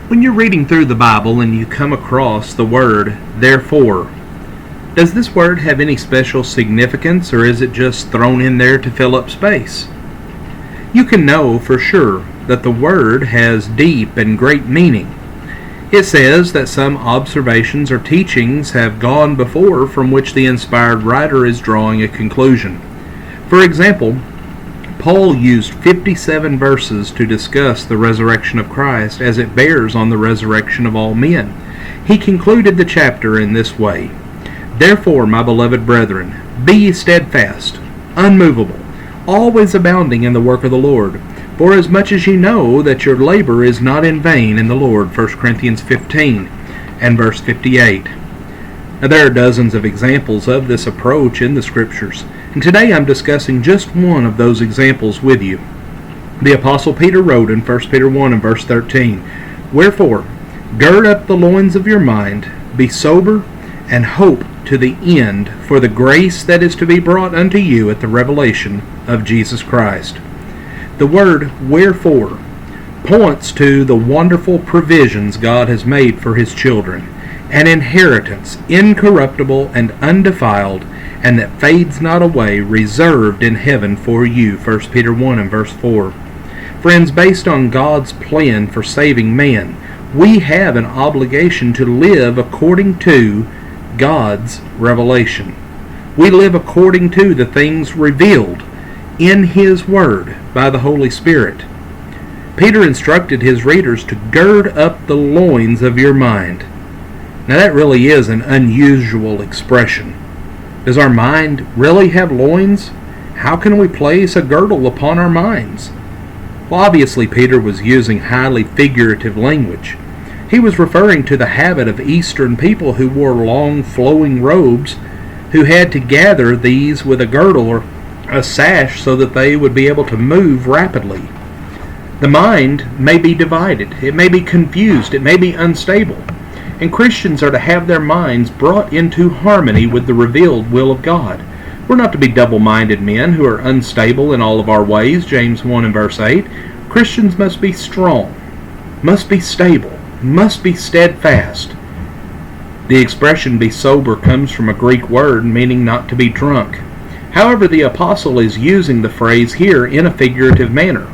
When you're reading through the Bible and you come across the word therefore, does this word have any special significance, or is it just thrown in there to fill up space? You can know for sure that the word has deep and great meaning. It says that some observations or teachings have gone before from which the inspired writer is drawing a conclusion. For example, Paul used 57 verses to discuss the resurrection of Christ as it bears on the resurrection of all men. He concluded the chapter in this way: "Therefore, my beloved brethren, be ye steadfast, unmovable, always abounding in the work of the Lord, for as much as ye know that your labor is not in vain in the Lord." 1 Corinthians 15 and verse 58. Now, there are dozens of examples of this approach in the Scriptures, and today I'm discussing just one of those examples with you. The Apostle Peter wrote in 1 Peter 1 and verse 13, "Wherefore, gird up the loins of your mind, be sober, and hope to the end for the grace that is to be brought unto you at the revelation of Jesus Christ." The word "wherefore" points to the wonderful provisions God has made for His children, an inheritance incorruptible and undefiled, and that fades not away, reserved in heaven for you. 1 Peter 1 and verse 4. Friends, based on God's plan for saving man, we have an obligation to live according to God's revelation. We live according to the things revealed in His Word by the Holy Spirit. Peter instructed his readers to gird up the loins of your mind. Now, that really is an unusual expression. Does our mind really have loins? How can we place a girdle upon our minds? Well, obviously Peter was using highly figurative language. He was referring to the habit of Eastern people who wore long flowing robes, who had to gather these with a girdle or a sash so that they would be able to move rapidly. The mind may be divided, it may be confused, it may be unstable. And Christians are to have their minds brought into harmony with the revealed will of God. We're not to be double-minded men who are unstable in all of our ways, James 1 and verse 8. Christians must be strong, must be stable, must be steadfast. The expression "be sober" comes from a Greek word meaning not to be drunk. However, the apostle is using the phrase here in a figurative manner.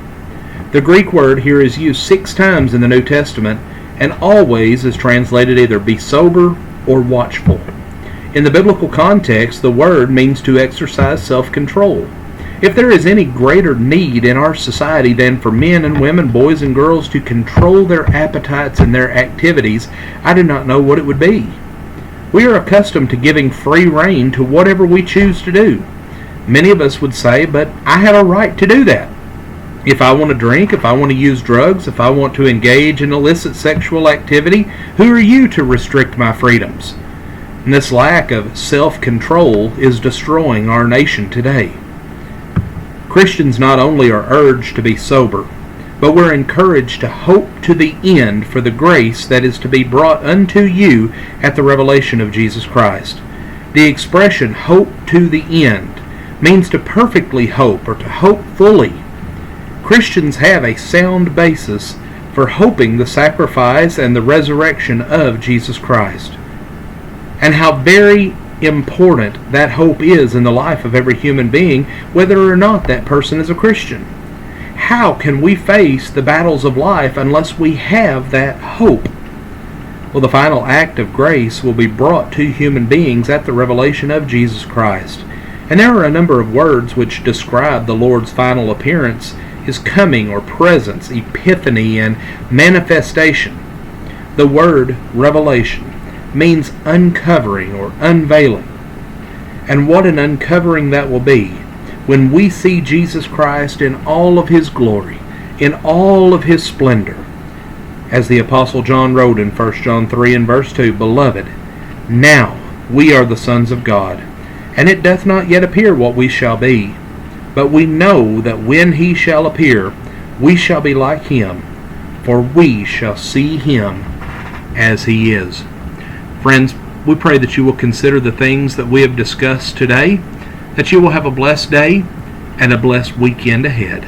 The Greek word here is used 6 times in the New Testament, and always is translated either "be sober" or "watchful." In the biblical context, the word means to exercise self-control. If there is any greater need in our society than for men and women, boys and girls, to control their appetites and their activities, I do not know what it would be. We are accustomed to giving free rein to whatever we choose to do. Many of us would say, "But I have a right to do that. If I want to drink, if I want to use drugs, if I want to engage in illicit sexual activity, who are you to restrict my freedoms?" And this lack of self-control is destroying our nation today. Christians not only are urged to be sober, but we're encouraged to hope to the end for the grace that is to be brought unto you at the revelation of Jesus Christ. The expression "hope to the end" means to perfectly hope or to hope fully. Christians have a sound basis for hoping the sacrifice and the resurrection of Jesus Christ, and how very important that hope is in the life of every human being, whether or not that person is a Christian. How can we face the battles of life unless we have that hope? Well, the final act of grace will be brought to human beings at the revelation of Jesus Christ. And there are a number of words which describe the Lord's final appearance, His coming or presence, epiphany, and manifestation. The word revelation means uncovering or unveiling. And what an uncovering that will be when we see Jesus Christ in all of His glory, in all of His splendor. As the Apostle John wrote in 1 John 3 and verse 2, "Beloved, now we are the sons of God, and it doth not yet appear what we shall be. But we know that when He shall appear, we shall be like Him, for we shall see Him as He is." Friends, we pray that you will consider the things that we have discussed today, that you will have a blessed day and a blessed weekend ahead.